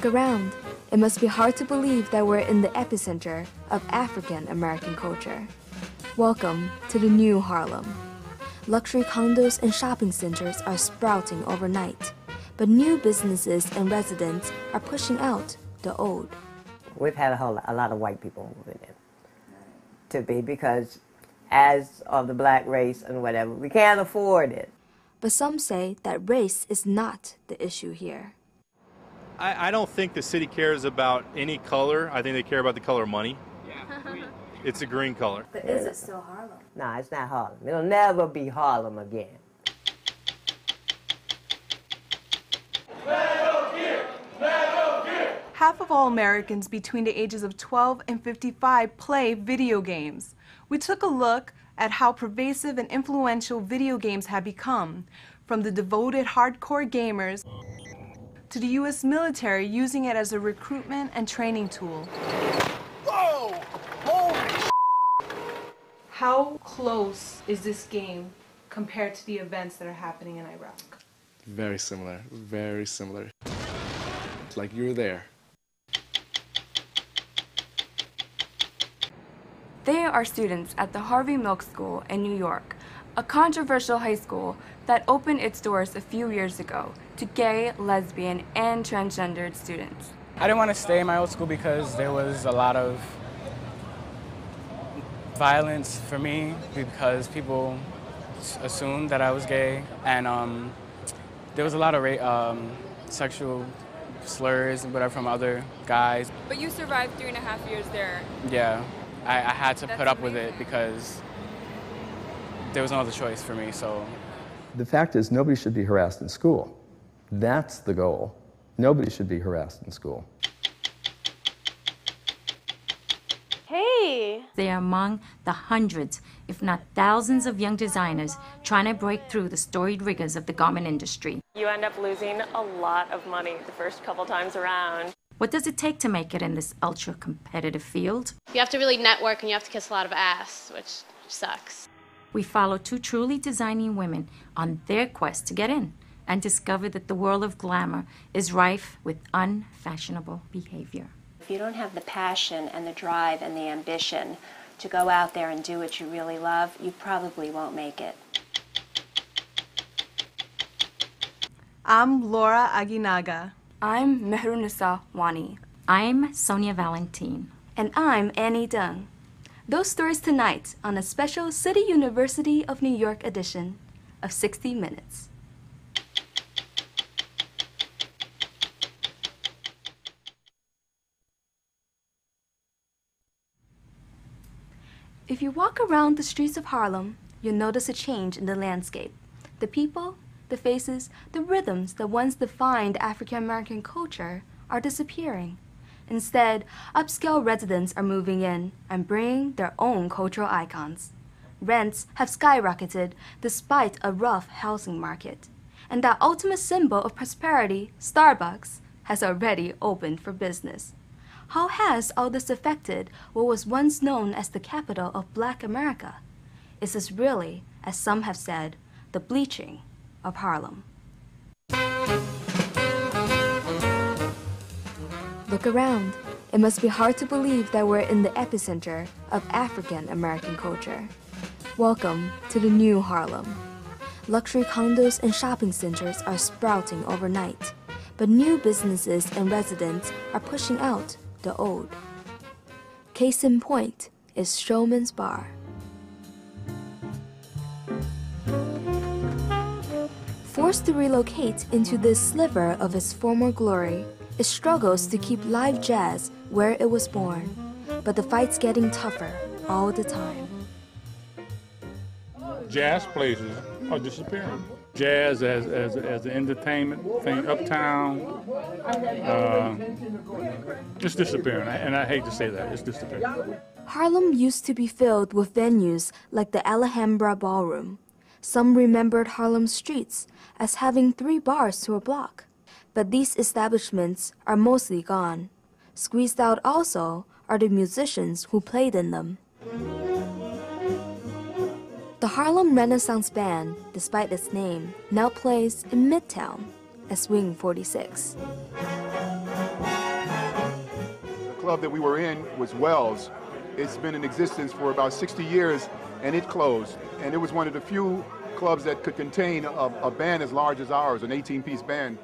Look around. It must be hard to believe that we're in the epicenter of African American culture. Welcome to the new Harlem. Luxury condos and shopping centers are sprouting overnight, but new businesses and residents are pushing out the old. We've had a lot of white people moving in, to be, because as of the black race and whatever, we can't afford it. But some say that race is not the issue here. I don't think the city cares about any color. I think they care about the color of money. Yeah. It's a green color. But is it still Harlem? No, it's not Harlem. It'll never be Harlem again. Half of all Americans between the ages of 12 and 55 play video games. We took a look at how pervasive and influential video games have become, from the devoted hardcore gamers to the U.S. military using it as a recruitment and training tool. Whoa! Holy How close is this game compared to the events that are happening in Iraq? Very similar, very similar. It's like you were there. They are students at the Harvey Milk School in New York, a controversial high school that opened its doors a few years ago to gay, lesbian, and transgendered students. I didn't want to stay in my old school because there was a lot of violence for me, because people assumed that I was gay, and there was a lot of sexual slurs and whatever from other guys. But you survived 3.5 years there. Yeah, I had to put up with it because there was no other choice for me, so. The fact is, nobody should be harassed in school. That's the goal. Nobody should be harassed in school. Hey! They are among the hundreds, if not thousands, of young designers trying to break through the storied rigors of the garment industry. You end up losing a lot of money the first couple times around. What does it take to make it in this ultra-competitive field? You have to really network and you have to kiss a lot of ass, which sucks. We follow two truly designing women on their quest to get in and discover that the world of glamour is rife with unfashionable behavior. If you don't have the passion and the drive and the ambition to go out there and do what you really love, you probably won't make it. I'm Laura Aguinaga. I'm Mehrunisa Wani. I'm Sonia Valentin. And I'm Annie Dung. Those stories tonight on a special City University of New York edition of 60 Minutes. If you walk around the streets of Harlem, you'll notice a change in the landscape. The people, the faces, the rhythms that once defined African American culture are disappearing. Instead, upscale residents are moving in and bringing their own cultural icons. Rents have skyrocketed despite a rough housing market. And that ultimate symbol of prosperity, Starbucks, has already opened for business. How has all this affected what was once known as the capital of Black America? Is this really, as some have said, the bleaching of Harlem? Look around. It must be hard to believe that we're in the epicenter of African American culture. Welcome to the new Harlem. Luxury condos and shopping centers are sprouting overnight, but new businesses and residents are pushing out the old. Case in point is Showman's Bar. Forced to relocate into this sliver of its former glory, it struggles to keep live jazz where it was born, but the fight's getting tougher all the time. Jazz places are disappearing. Jazz as an entertainment thing, uptown, it's disappearing, and I hate to say that, it's disappearing. Harlem used to be filled with venues like the Alhambra Ballroom. Some remembered Harlem streets as having 3 bars to a block. But these establishments are mostly gone. Squeezed out also are the musicians who played in them. The Harlem Renaissance Band, despite its name, now plays in Midtown at Swing 46. club that we were in was Wells. It's been in existence for about 60 years, and it closed. And it was one of the few clubs that could contain a band as large as ours, an 18-piece band.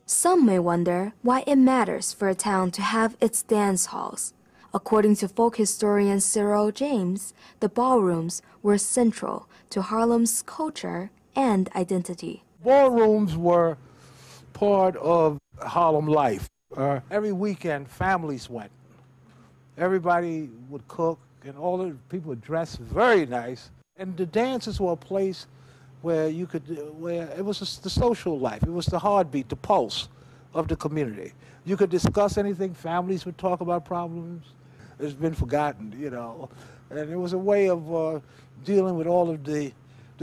Some may wonder why it matters for a town to have its dance halls. According to folk historian Cyril James, the ballrooms were central to Harlem's culture and identity. Ballrooms were part of Harlem life. Every weekend, families went. Everybody would cook, and all the people would dress very nice. And the dances were a place where you could, where it was the social life. It was the heartbeat, the pulse of the community. You could discuss anything. Families would talk about problems. It's been forgotten, you know. And it was a way of dealing with all of the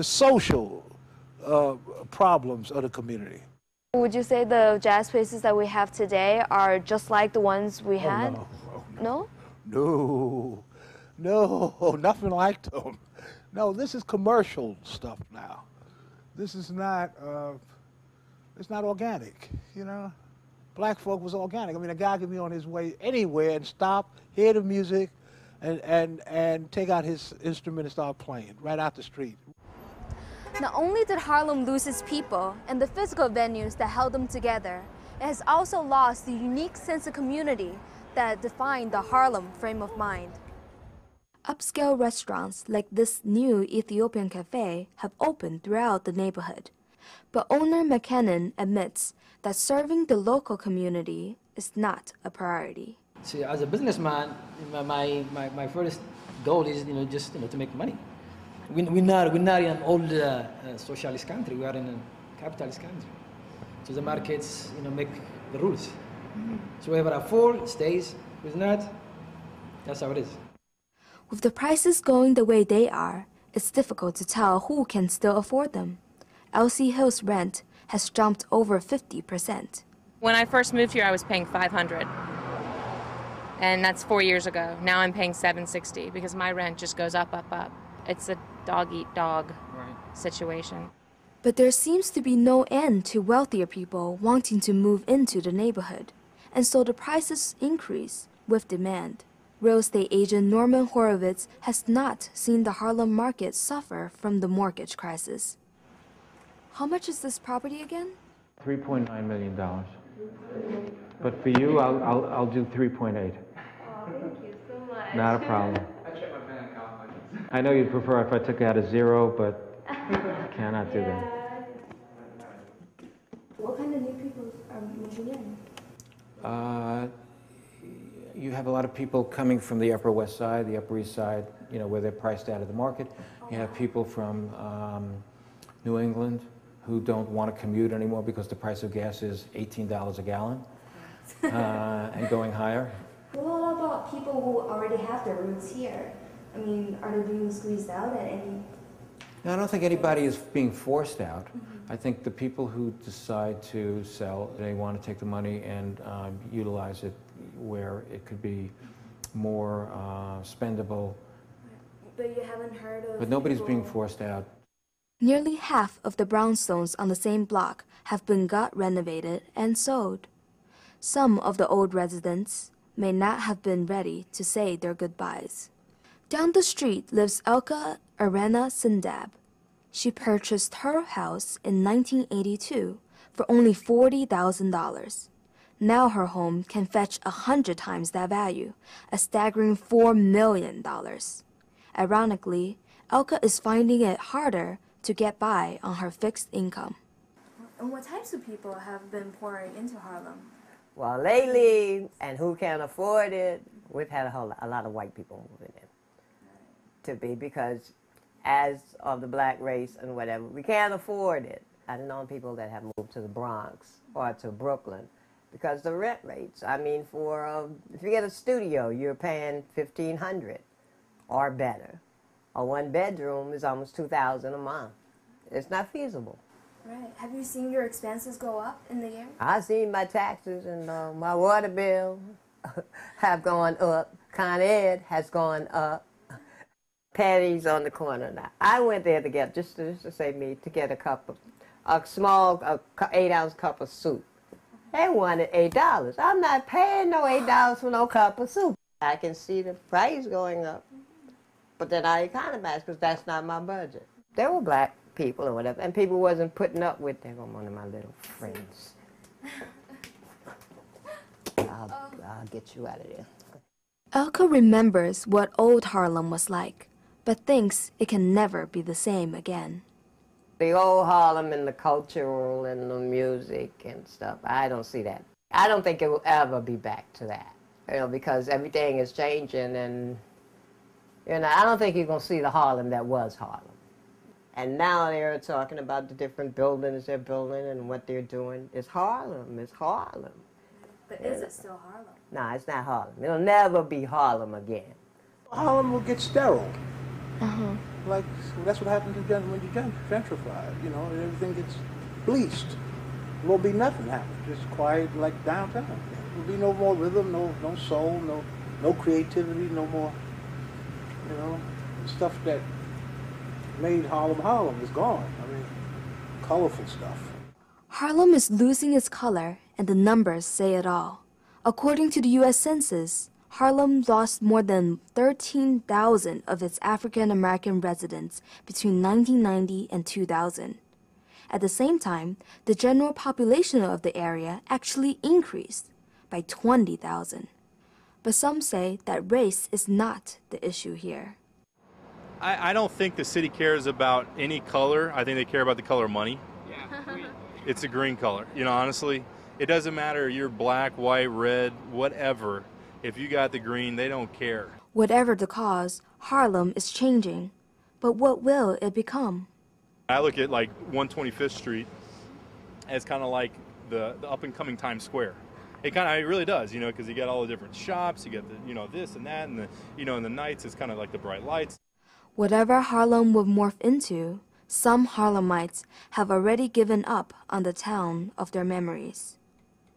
social problems of the community. Would you say the jazz places that we have today are just like the ones we had? No. No? No, nothing like them. No, this is commercial stuff now. This is not, it's not organic, you know? Black folk was organic. I mean, a guy could be on his way anywhere and stop, hear the music, and take out his instrument and start playing right out the street. Not only did Harlem lose its people and the physical venues that held them together, it has also lost the unique sense of community that defined the Harlem frame of mind. Upscale restaurants like this new Ethiopian cafe have opened throughout the neighborhood. But owner McKinnon admits that serving the local community is not a priority. See, as a businessman, my first goal is, just to make money. We're not in an old socialist country. We are in a capitalist country. So the markets, make the rules. So whoever afford stays. Who's not, that's how it is. With the prices going the way they are, it's difficult to tell who can still afford them. Elsie Hill's rent has jumped over 50%. When I first moved here, I was paying $500, and that's 4 years ago. Now I'm paying $760 because my rent just goes up, up, up. It's a dog-eat-dog situation. But there seems to be no end to wealthier people wanting to move into the neighborhood, and so the prices increase with demand. Real estate agent Norman Horowitz has not seen the Harlem market suffer from the mortgage crisis. How much is this property again? $3.9 million. But for you, I'll do 3.8. Oh, thank you so much. Not a problem. I know you'd prefer if I took out a zero, but cannot do that. What kind of new people are moving in? You have a lot of people coming from the Upper West Side, the Upper East Side, where they're priced out of the market. You have people from New England who don't want to commute anymore because the price of gas is $18 a gallon and going higher. What about people who already have their roots here? I mean, are they being squeezed out at any? No, I don't think anybody is being forced out. I think the people who decide to sell, they want to take the money and utilize it where it could be more spendable. But you haven't heard of But nobody's people... being forced out. Nearly half of the brownstones on the same block have been got renovated and sold. Some of the old residents may not have been ready to say their goodbyes. Down the street lives Elka Arena Sindab. She purchased her house in 1982 for only $40,000. Now her home can fetch 100 times that value, a staggering $4 million. Ironically, Elka is finding it harder to get by on her fixed income. And what types of people have been pouring into Harlem? Well, lately, and who can afford it, we've had a lot of white people moving in. Because as of the black race and whatever, we can't afford it. I've known people that have moved to the Bronx or to Brooklyn because the rent rates, I mean, if you get a studio, you're paying $1,500 or better. A one bedroom is almost $2,000 a month. It's not feasible. Right. Have you seen your expenses go up in the year? I've seen my taxes and my water bill have gone up. Con Ed has gone up. Patty's on the corner now. I went there to get, just to say me, to get a small 8-ounce cup of soup. They wanted $8. I'm not paying no $8 for no cup of soup. I can see the price going up, but then I economized because that's not my budget. There were black people or whatever, and people wasn't putting up with, there go one of my little friends. I'll get you out of there. Elka remembers what old Harlem was like, but thinks it can never be the same again. The old Harlem and the cultural and the music and stuff, I don't see that. I don't think it will ever be back to that, you know, because everything is changing, and, you know, I don't think you're going to see the Harlem that was Harlem. And now they're talking about the different buildings they're building and what they're doing. It's Harlem, it's Harlem. But is it still Harlem? No, it's not Harlem. It'll never be Harlem again. Harlem will get sterile. Like, that's what happens when you gentrify, you know, and everything gets bleached. There won't be nothing happen, just quiet like downtown. There'll be no more rhythm, no soul, no creativity, no more, you know, stuff that made Harlem is gone. I mean, colorful stuff. Harlem is losing its color, and the numbers say it all. According to the U.S. Census, Harlem lost more than 13,000 of its African American residents between 1990 and 2000. At the same time, the general population of the area actually increased by 20,000. But some say that race is not the issue here. I don't think the city cares about any color. I think they care about the color money. It's a green color. You know, honestly, it doesn't matter you're black, white, red, whatever. If you got the green, they don't care. Whatever the cause, Harlem is changing. But what will it become? I look at like 125th Street as kind of like the up-and-coming Times Square. It really does, you know, because you got all the different shops, you get the, you know, this and that, and the, you know, in the nights it's kind of like the bright lights. Whatever Harlem will morph into, some Harlemites have already given up on the town of their memories.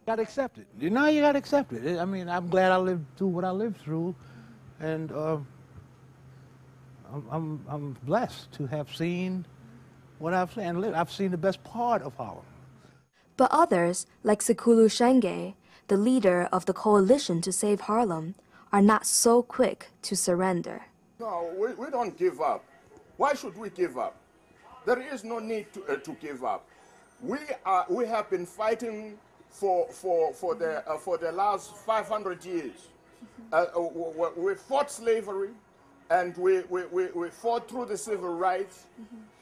You gotta accept it. You know, you gotta accept it. I mean, I'm glad I lived through what I lived through, and I'm blessed to have seen what I've seen and lived. I've seen the best part of Harlem. But others, like Sekulu Shenge, the leader of the coalition to save Harlem, are not so quick to surrender. No, we don't give up. Why should we give up? There is no need to give up. We have been fighting for the last 500 years. We fought slavery, and we fought through the civil rights,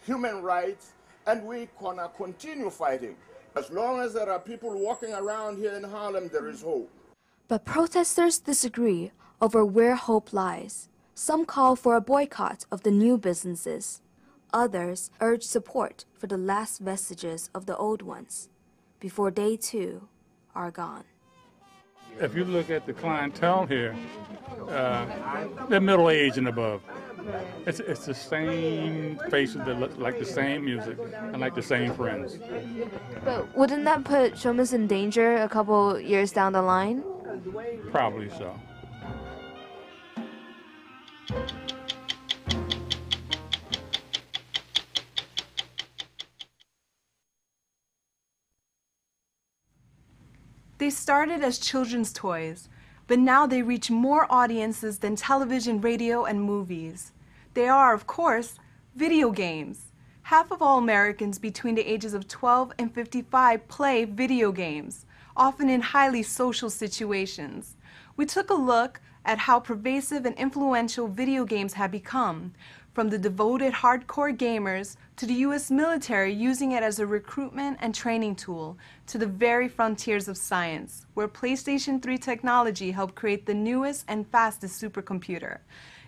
human rights, and we're gonna continue fighting. As long as there are people walking around here in Harlem, there is hope. But protesters disagree over where hope lies. Some call for a boycott of the new businesses. Others urge support for the last vestiges of the old ones, before they too are gone. If you look at the clientele here, they're middle-aged and above. It's the same faces that look like the same music and like the same friends. But wouldn't that put Shomas in danger a couple years down the line? Probably so. They started as children's toys, but now they reach more audiences than television, radio, and movies. They are, of course, video games. Half of all Americans between the ages of 12 and 55 play video games, often in highly social situations. We took a look at how pervasive and influential video games have become, from the devoted hardcore gamers to the U.S. military using it as a recruitment and training tool, to the very frontiers of science, where PlayStation 3 technology helped create the newest and fastest supercomputer.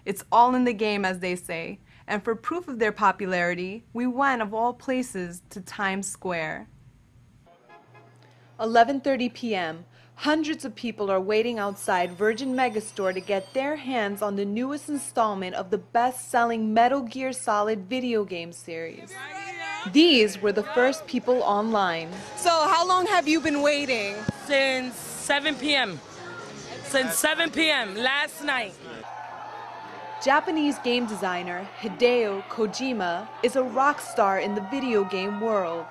It's all in the game, as they say, and for proof of their popularity, we went, of all places, to Times Square. 11:30 p.m. Hundreds of people are waiting outside Virgin Megastore to get their hands on the newest installment of the best-selling Metal Gear Solid video game series. These were the first people online. So how long have you been waiting? Since 7 p.m. Since 7 p.m. last night. Japanese game designer Hideo Kojima is a rock star in the video game world.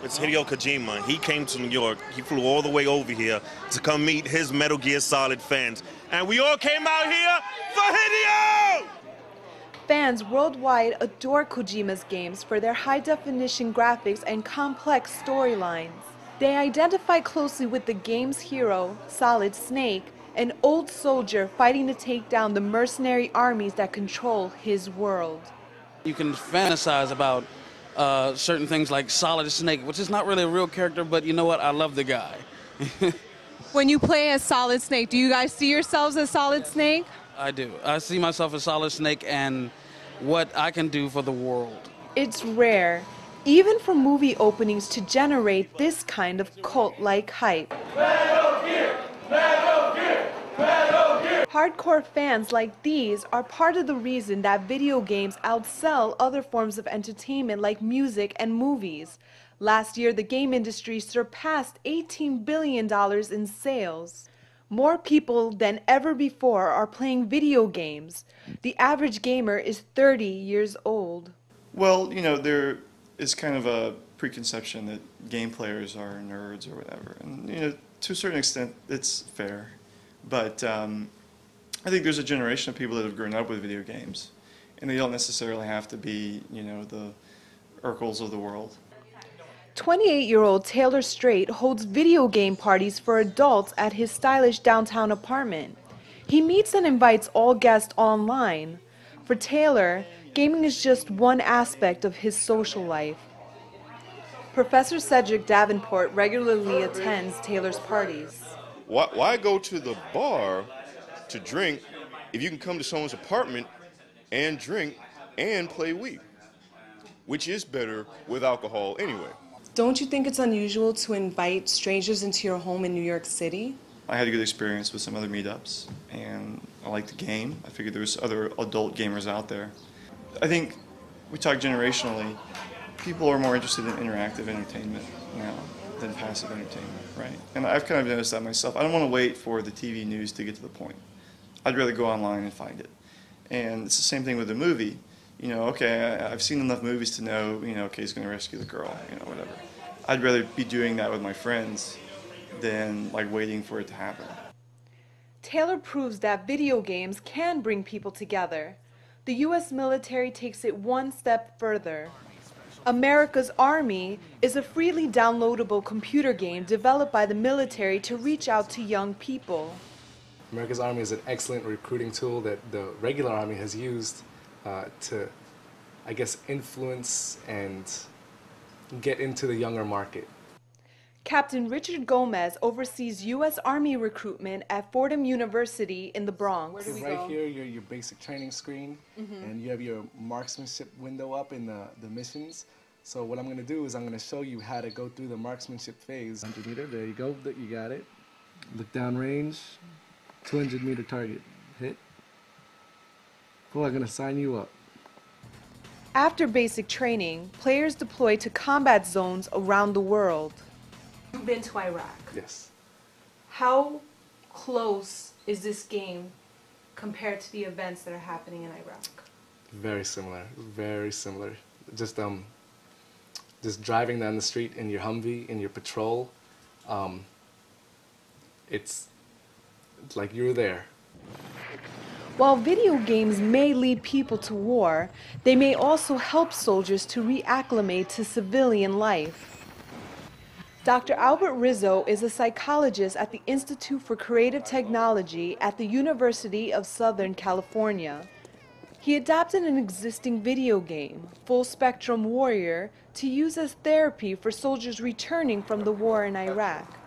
It's Hideo Kojima. He came to New York. He flew all the way over here to come meet his Metal Gear Solid fans. And we all came out here for Hideo! Fans worldwide adore Kojima's games for their high-definition graphics and complex storylines. They identify closely with the game's hero, Solid Snake, an old soldier fighting to take down the mercenary armies that control his world. You can fantasize about certain things like Solid Snake, which is not really a real character, but you know what? I love the guy. When you play as Solid Snake, do you guys see yourselves as Solid Snake? I do. I see myself as Solid Snake and what I can do for the world. It's rare, even for movie openings, to generate this kind of cult-like hype. Metal Gear! Metal Gear! Metal Gear! Hardcore fans like these are part of the reason that video games outsell other forms of entertainment like music and movies. Last year, the game industry surpassed $18 billion in sales. More people than ever before are playing video games. The average gamer is 30 years old. Well, you know, there is kind of a preconception that game players are nerds or whatever. And, you know, to a certain extent, it's fair. But I think there's a generation of people that have grown up with video games. And they don't necessarily have to be, you know, the Urkels of the world. 28-year-old Taylor Strait holds video game parties for adults at his stylish downtown apartment. He meets and invites all guests online. For Taylor, gaming is just one aspect of his social life. Professor Cedric Davenport regularly attends Taylor's parties. Why go to the bar to drink if you can come to someone's apartment and drink and play Wii? Which is better with alcohol anyway. Don't you think it's unusual to invite strangers into your home in New York City? I had a good experience with some other meetups, and I liked the game. I figured there was other adult gamers out there. I think we talk generationally, people are more interested in interactive entertainment now than passive entertainment, right? And I've kind of noticed that myself. I don't want to wait for the TV news to get to the point. I'd rather go online and find it. And it's the same thing with a movie. You know, okay, I've seen enough movies to know, you know, okay, he's going to rescue the girl, you know, whatever. I'd rather be doing that with my friends than, like, waiting for it to happen. Taylor proves that video games can bring people together. The U.S. military takes it one step further. America's Army is a freely downloadable computer game developed by the military to reach out to young people. America's Army is an excellent recruiting tool that the regular Army has used to, I guess, influence and get into the younger market. Captain Richard Gomez oversees U.S. Army recruitment at Fordham University in the Bronx. So right here, your basic training screen, and you have your marksmanship window up in the missions. So what I'm going to do is I'm going to show you how to go through the marksmanship phase. 100 meter, there you go, you got it. Look down range, 200 meter target, hit. Cool, I'm going to sign you up. After basic training, players deploy to combat zones around the world. You've been to Iraq. Yes. How close is this game compared to the events that are happening in Iraq? Very similar, very similar. Just driving down the street in your Humvee, in your patrol, it's like you're there. While video games may lead people to war, they may also help soldiers to reacclimate to civilian life. Dr. Albert Rizzo is a psychologist at the Institute for Creative Technology at the University of Southern California. He adapted an existing video game, Full Spectrum Warrior, to use as therapy for soldiers returning from the war in Iraq.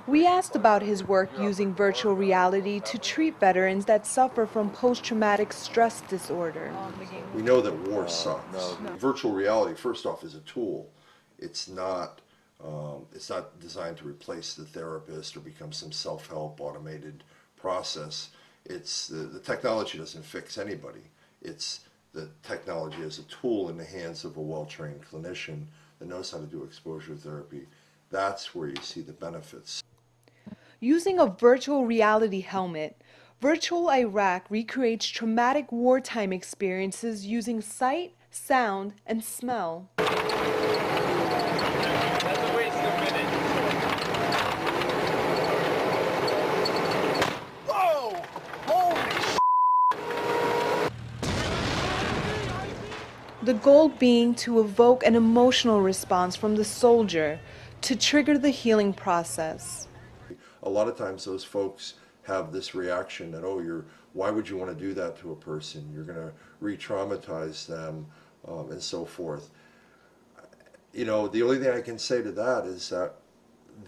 We asked about his work using virtual reality to treat veterans that suffer from post-traumatic stress disorder. We know that war sucks. Virtual reality, first off, is a tool. It's not designed to replace the therapist or become some self-help automated process. It's the technology doesn't fix anybody. It's the technology as a tool in the hands of a well-trained clinician that knows how to do exposure therapy. That's where you see the benefits. Using a virtual reality helmet, Virtual Iraq recreates traumatic wartime experiences using sight, sound, and smell. The goal being to evoke an emotional response from the soldier to trigger the healing process. A lot of times those folks have this reaction that, oh, why would you want to do that to a person? You're going to re-traumatize them and so forth. You know, the only thing I can say to that is that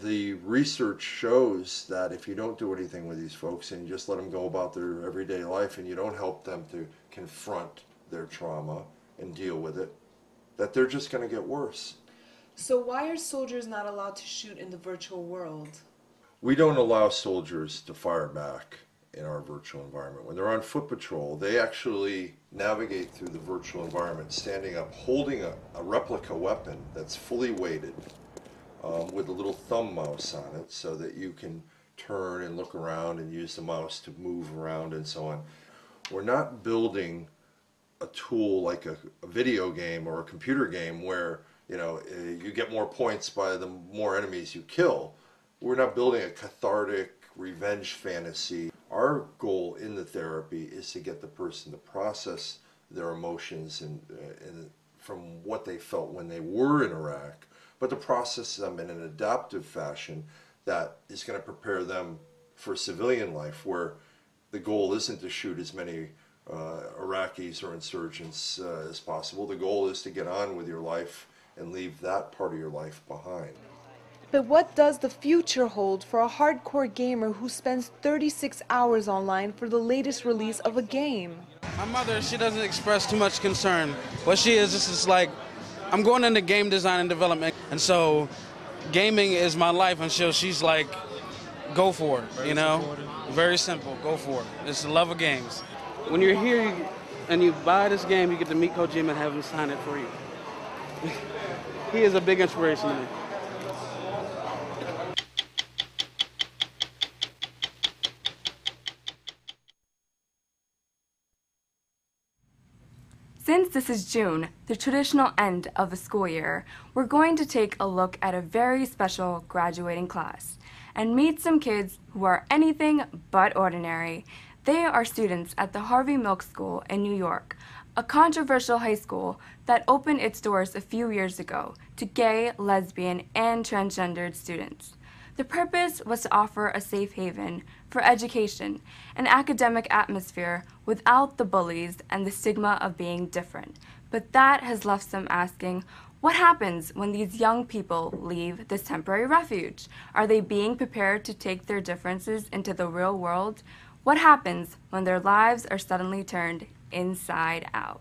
the research shows that if you don't do anything with these folks and you just let them go about their everyday life and you don't help them to confront their trauma and deal with it, that they're just going to get worse. So why are soldiers not allowed to shoot in the virtual world? We don't allow soldiers to fire back in our virtual environment. When they're on foot patrol, they actually navigate through the virtual environment, standing up, holding a replica weapon that's fully weighted with a little thumb mouse on it so that you can turn and look around and use the mouse to move around and so on. We're not building a tool like a video game or a computer game where, you know, you get more points by the more enemies you kill. We're not building a cathartic revenge fantasy. Our goal in the therapy is to get the person to process their emotions and from what they felt when they were in Iraq, but to process them in an adaptive fashion that is going to prepare them for civilian life, where the goal isn't to shoot as many Iraqis or insurgents as possible. The goal is to get on with your life and leave that part of your life behind. But what does the future hold for a hardcore gamer who spends 36 hours online for the latest release of a game? My mother, she doesn't express too much concern. What she is, this is like, I'm going into game design and development, and so gaming is my life, and so she's like, go for it, you know? Very simple, go for it. It's the love of games. When you're here and you buy this game, you get to meet Kojima and have him sign it for you. He is a big inspiration to me. Since this is June, the traditional end of the school year, we're going to take a look at a very special graduating class and meet some kids who are anything but ordinary. They are students at the Harvey Milk School in New York, a controversial high school that opened its doors a few years ago to gay, lesbian, and transgendered students. The purpose was to offer a safe haven for education, an academic atmosphere without the bullies and the stigma of being different. But that has left some asking, what happens when these young people leave this temporary refuge? Are they being prepared to take their differences into the real world? What happens when their lives are suddenly turned inside out?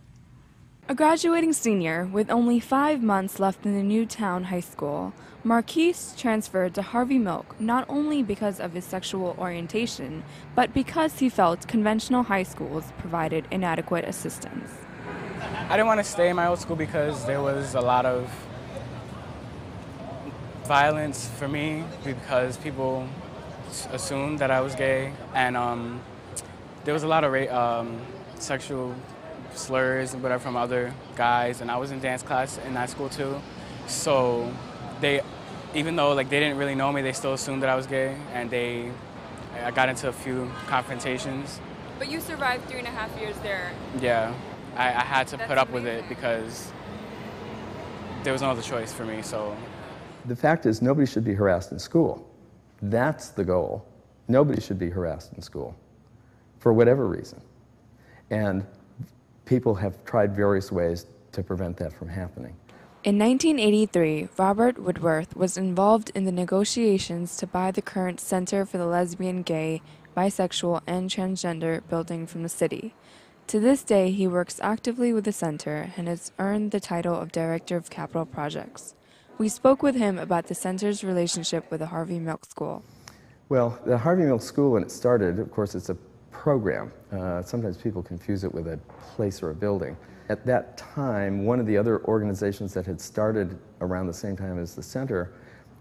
A graduating senior with only 5 months left in the new town high school, Marquise transferred to Harvey Milk not only because of his sexual orientation, but because he felt conventional high schools provided inadequate assistance. I didn't want to stay in my old school because there was a lot of violence for me because people assumed that I was gay, and there was a lot of sexual slurs and whatever from other guys, and I was in dance class in that school too. So they, even though like they didn't really know me, they still assumed that I was gay, and I got into a few confrontations. But you survived 3.5 years there. Yeah, I had to put up with it because there was no other choice for me. So the fact is, nobody should be harassed in school. That's the goal. Nobody should be harassed in school for whatever reason. And people have tried various ways to prevent that from happening. In 1983, Robert Woodworth was involved in the negotiations to buy the current Center for the Lesbian, Gay, Bisexual, and Transgender building from the city. To this day, he works actively with the center and has earned the title of Director of Capital Projects. We spoke with him about the center's relationship with the Harvey Milk School. Well, the Harvey Milk School, when it started, of course, it's a program. Sometimes people confuse it with a place or a building. At that time, one of the other organizations that had started around the same time as the center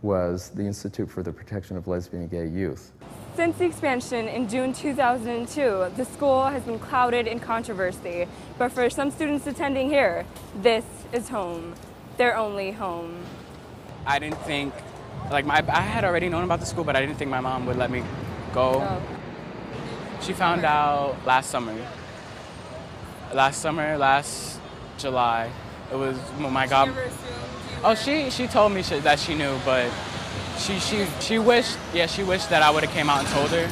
was the Institute for the Protection of Lesbian and Gay Youth. Since the expansion in June 2002, the school has been clouded in controversy, but for some students attending here, this is home. their only home? I didn't think, like, I had already known about the school, but I didn't think my mom would let me go. Oh. She found out last summer. Last July. It was when my god. Oh, she told me that she knew, but she wished that I would have came out and told her.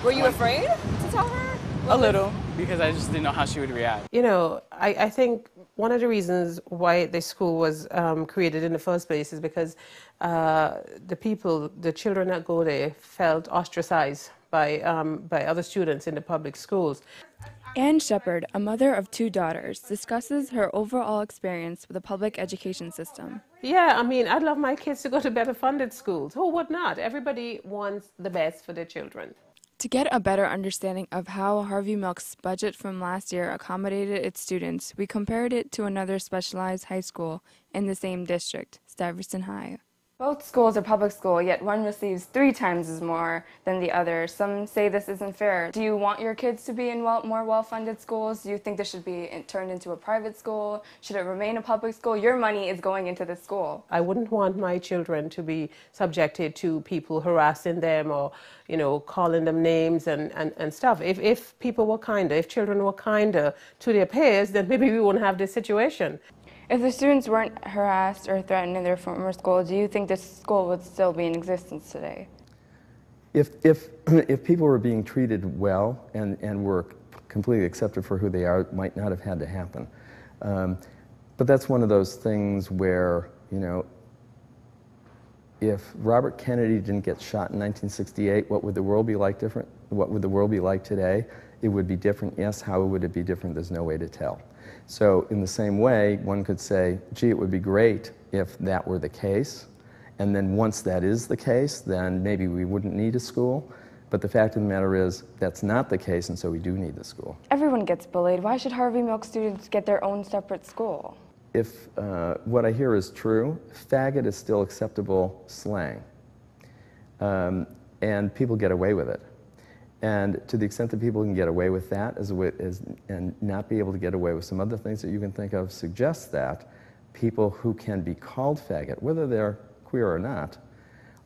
Were you afraid to tell her? A little, because I just didn't know how she would react. You know, I think one of the reasons why the school was created in the first place is because the children that go there felt ostracized by other students in the public schools. Ann Shepard, a mother of 2 daughters, discusses her overall experience with the public education system. Yeah, I mean, I'd love my kids to go to better funded schools. Who would not? Everybody wants the best for their children. To get a better understanding of how Harvey Milk's budget from last year accommodated its students, we compared it to another specialized high school in the same district, Stuyvesant High. Both schools are public school, yet one receives 3 times as more than the other. Some say this isn't fair. Do you want your kids to be in more well-funded schools? Do you think this should be turned into a private school? Should it remain a public school? Your money is going into the school. I wouldn't want my children to be subjected to people harassing them or, you know, calling them names and stuff. If people were kinder, if children were kinder to their peers, then maybe we wouldn't have this situation. If the students weren't harassed or threatened in their former school, do you think this school would still be in existence today? If people were being treated well and were completely accepted for who they are, it might not have had to happen. But that's one of those things where, you know, if Robert Kennedy didn't get shot in 1968, what would the world be like different? What would the world be like today? It would be different. Yes, how would it be different? There's no way to tell. So in the same way, one could say, gee, it would be great if that were the case. And then once that is the case, then maybe we wouldn't need a school. But the fact of the matter is, that's not the case, and so we do need the school. Everyone gets bullied. Why should Harvey Milk students get their own separate school? If what I hear is true, faggot is still acceptable slang. And people get away with it. And to the extent that people can get away with that and not be able to get away with some other things that you can think of suggests that people who can be called faggot, whether they're queer or not,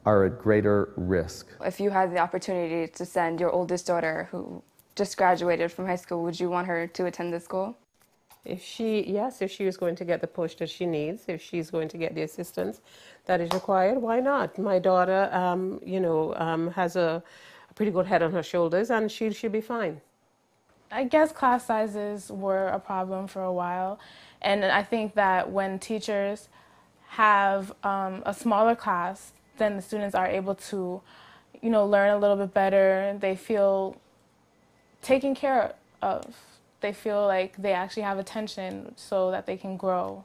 are at greater risk. If you had the opportunity to send your oldest daughter who just graduated from high school, would you want her to attend this school? If she is going to get the push that she needs, if she's going to get the assistance that is required, why not? My daughter, has a pretty good head on her shoulders, and she'll be fine. I guess class sizes were a problem for a while, and I think that when teachers have a smaller class, then the students are able to, learn a little bit better. They feel taken care of. They feel like they actually have attention so that they can grow.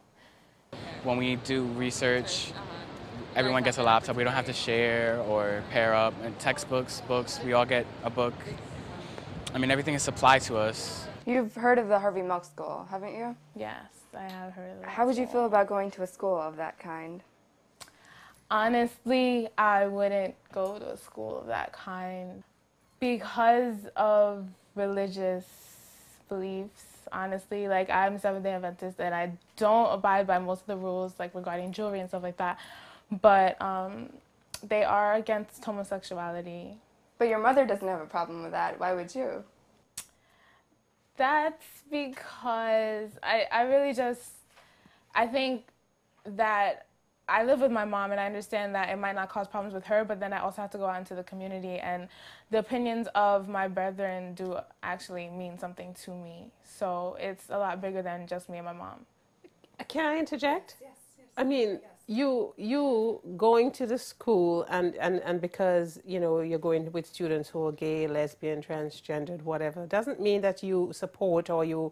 When we do research, everyone gets a laptop. We don't have to share or pair up. And textbooks, books, we all get a book. I mean, everything is supplied to us. You've heard of the Harvey Milk School, haven't you? Yes, I have heard of it. How would you feel about going to a school of that kind? Honestly, I wouldn't go to a school of that kind because of religious beliefs. Honestly, like, I'm Seventh-day Adventist and I don't abide by most of the rules, like regarding jewelry and stuff like that. But they are against homosexuality. But your mother doesn't have a problem with that. Why would you? That's because I think that I live with my mom and I understand that it might not cause problems with her, but then I also have to go out into the community, and the opinions of my brethren do actually mean something to me. So it's a lot bigger than just me and my mom. Can I interject? Yes. I mean, you going to the school and because, you're going with students who are gay, lesbian, transgendered, whatever, doesn't mean that you support or you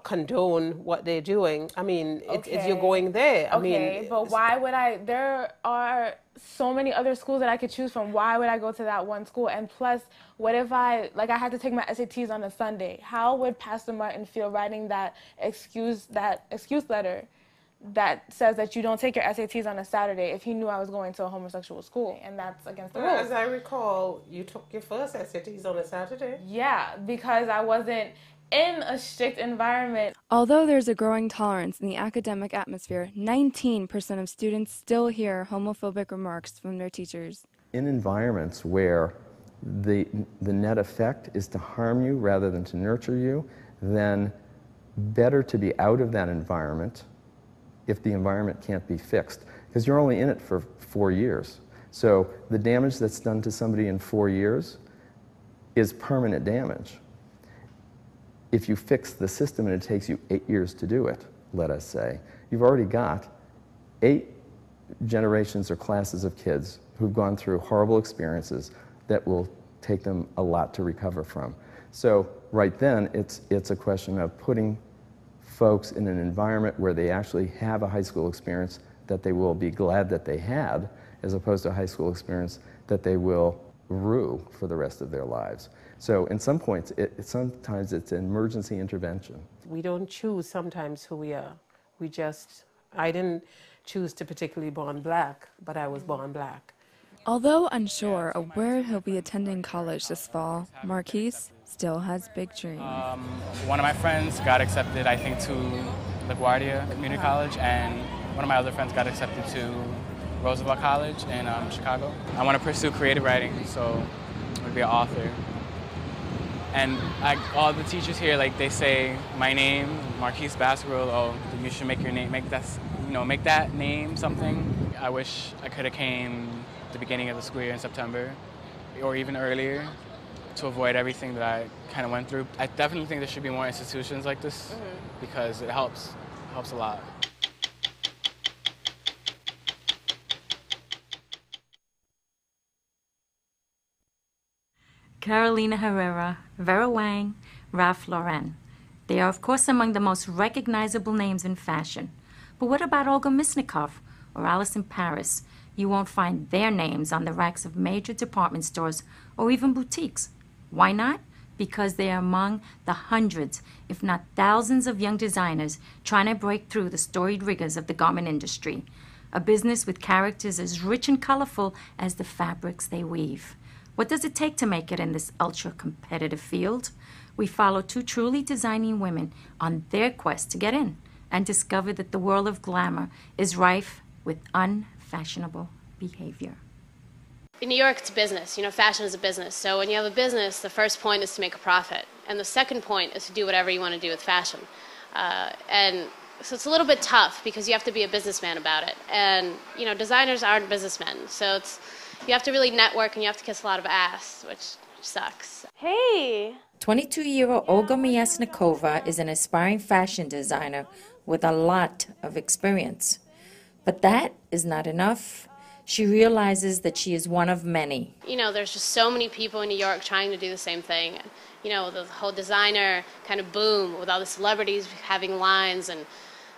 condone what they're doing. I mean, it's you're going there. But why would I? There are so many other schools that I could choose from. Why would I go to that one school? And plus, what if I had to take my SATs on a Sunday? How would Pastor Martin feel writing that excuse letter that says that you don't take your SATs on a Saturday if he knew I was going to a homosexual school? And that's against the rules. As I recall, you took your first SATs on a Saturday. Yeah, because I wasn't in a strict environment. Although there's a growing tolerance in the academic atmosphere, 19% of students still hear homophobic remarks from their teachers. In environments where the net effect is to harm you rather than to nurture you, then better to be out of that environment if the environment can't be fixed, because you're only in it for 4 years. So the damage that's done to somebody in 4 years is permanent damage. If you fix the system and it takes you 8 years to do it, let us say, you've already got 8 generations or classes of kids who've gone through horrible experiences that will take them a lot to recover from. So right then, it's a question of putting folks in an environment where they actually have a high school experience that they will be glad that they had, as opposed to a high school experience that they will rue for the rest of their lives. So in some points, sometimes it's an emergency intervention. We don't choose sometimes who we are. I didn't choose to particularly born black, but I was born black. Although unsure of where he'll be attending college this fall, Marquise still has big dreams. One of my friends got accepted, I think, to LaGuardia Community College, and one of my other friends got accepted to Roosevelt College in Chicago. I want to pursue creative writing, so I want to be an author. And all the teachers here, they say my name, Marquise Baskerville. Oh, you should make your name, make that name something. I wish I could have came the beginning of the school year in September, or even earlier, to avoid everything that I kind of went through. I definitely think there should be more institutions like this because it helps a lot. Carolina Herrera, Vera Wang, Ralph Lauren. They are, of course, among the most recognizable names in fashion. But what about Olga Misnikov or Alison Paris? You won't find their names on the racks of major department stores or even boutiques. Why not? Because they are among the hundreds, if not thousands, of young designers trying to break through the storied rigors of the garment industry, a business with characters as rich and colorful as the fabrics they weave. What does it take to make it in this ultra-competitive field? We follow 2 truly designing women on their quest to get in and discover that the world of glamour is rife with unfashionable behavior. In New York, it's business. Fashion is a business. So when you have a business, the first point is to make a profit. And the second point is to do whatever you want to do with fashion. And so it's a little bit tough because you have to be a businessman about it. And, designers aren't businessmen. So you have to really network and you have to kiss a lot of ass, which sucks. Hey! 22-year-old Olga Myasnikova is an aspiring fashion designer with a lot of experience. But that is not enough. She realizes that she is one of many. There's just so many people in New York trying to do the same thing. The whole designer kind of boom with all the celebrities having lines, and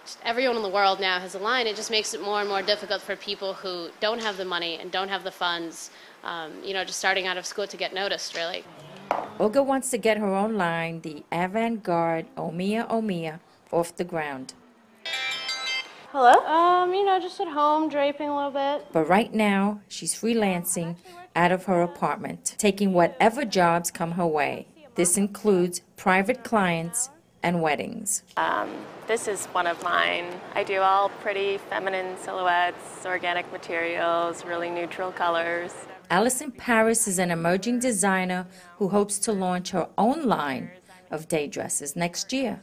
just everyone in the world now has a line. It just makes it more and more difficult for people who don't have the money and don't have the funds, just starting out of school to get noticed, really. Olga wants to get her own line, the avant-garde Omiya Omiya, off the ground. Hello? Just at home, draping a little bit. But right now, she's freelancing out of her apartment, taking whatever jobs come her way. This includes private clients and weddings. This is one of mine. I do all pretty feminine silhouettes, organic materials, really neutral colors. Alison Paris is an emerging designer who hopes to launch her own line of day dresses next year.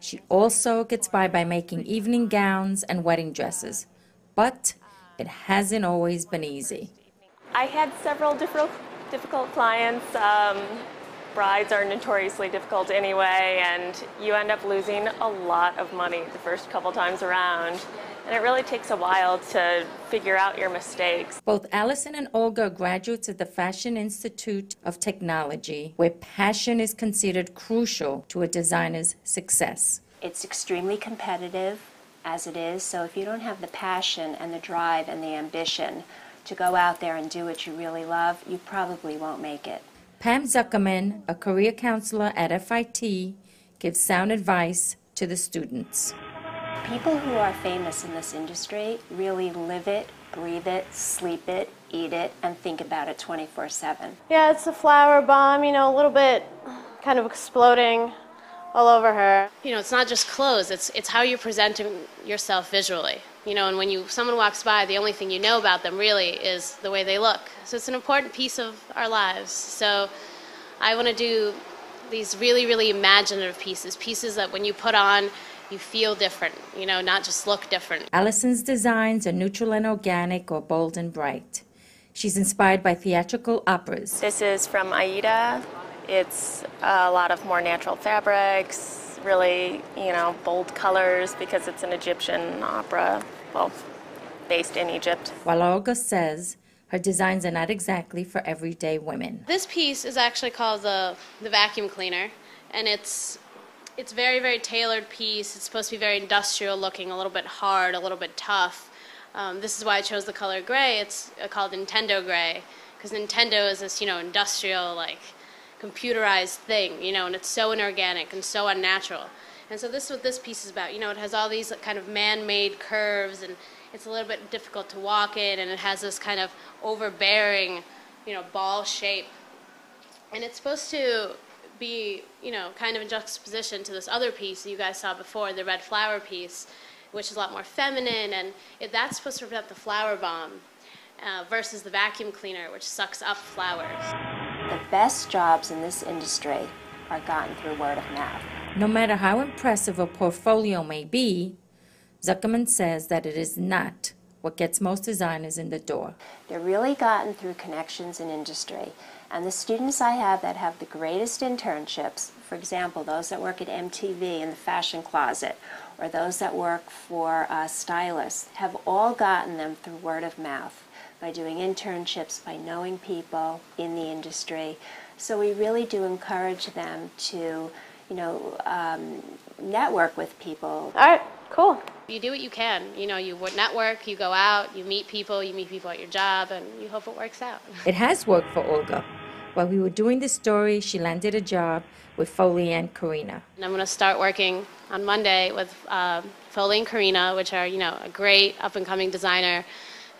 She also gets by making evening gowns and wedding dresses, but it hasn't always been easy. I had several difficult clients. Brides are notoriously difficult anyway, and you end up losing a lot of money the first couple times around. And it really takes a while to figure out your mistakes. Both Alison and Olga are graduates of the Fashion Institute of Technology, where passion is considered crucial to a designer's success. It's extremely competitive, as it is, so if you don't have the passion and the drive and the ambition to go out there and do what you really love, you probably won't make it. Pam Zuckerman, a career counselor at FIT, gives sound advice to the students. People who are famous in this industry really live it, breathe it, sleep it, eat it, and think about it 24/7. Yeah, it's a flower bomb, a little bit kind of exploding. all over her. You know, it's not just clothes, it's how you're presenting yourself visually. You know, and when someone walks by, the only thing you know about them really is the way they look. So it's an important piece of our lives. So I want to do these really, really imaginative pieces that when you put on, you feel different, you know, not just look different. Allison's designs are neutral and organic or bold and bright. She's inspired by theatrical operas. This is from Aida. It's a lot of more natural fabrics, really, you know, bold colors because it's an Egyptian opera, well, based in Egypt. While Olga says her designs are not exactly for everyday women. This piece is actually called the vacuum cleaner, and it's very, very tailored piece. It's supposed to be very industrial looking, a little bit hard, a little bit tough. This is why I chose the color gray. It's called Nintendo gray, because Nintendo is this, you know, industrial, like, computerized thing, you know, and it's so inorganic and so unnatural. And so this is what this piece is about. You know, it has all these kind of man-made curves, and it's a little bit difficult to walk in, and it has this kind of overbearing, you know, ball shape. And it's supposed to be, you know, kind of in juxtaposition to this other piece that you guys saw before, the red flower piece, which is a lot more feminine, and that's supposed to represent the flower bomb versus the vacuum cleaner, which sucks up flowers. The best jobs in this industry are gotten through word of mouth. No matter how impressive a portfolio may be, Zuckerman says that it is not what gets most designers in the door. They're really gotten through connections in industry. And the students I have that have the greatest internships, for example, those that work at MTV in the fashion closet, or those that work for stylists, have all gotten them through word of mouth, by doing internships, by knowing people in the industry. So we really do encourage them to, you know, network with people. All right, cool. You do what you can. You know, you network, you go out, you meet people at your job, and you hope it works out. It has worked for Olga. While we were doing this story, she landed a job with Foley and Karina. And I'm going to start working on Monday with Foley and Karina, which are, you know, a great up-and-coming designer.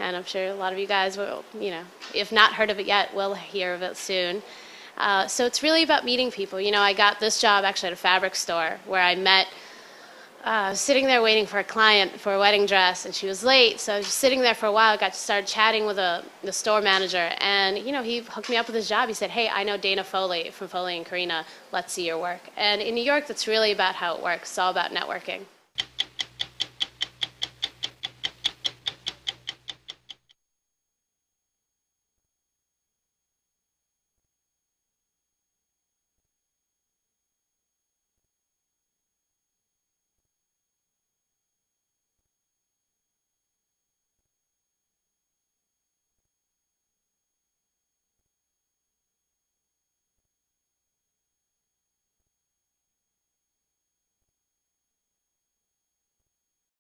And I'm sure a lot of you guys will, you know, if not heard of it yet, will hear of it soon. So it's really about meeting people. You know, I got this job actually at a fabric store where I met, sitting there waiting for a client for a wedding dress, and she was late. So I was just sitting there for a while. I got to start chatting with the store manager, and, you know, he hooked me up with his job. He said, hey, I know Dana Foley from Foley and Karina. Let's see your work. And in New York, that's really about how it works. It's all about networking.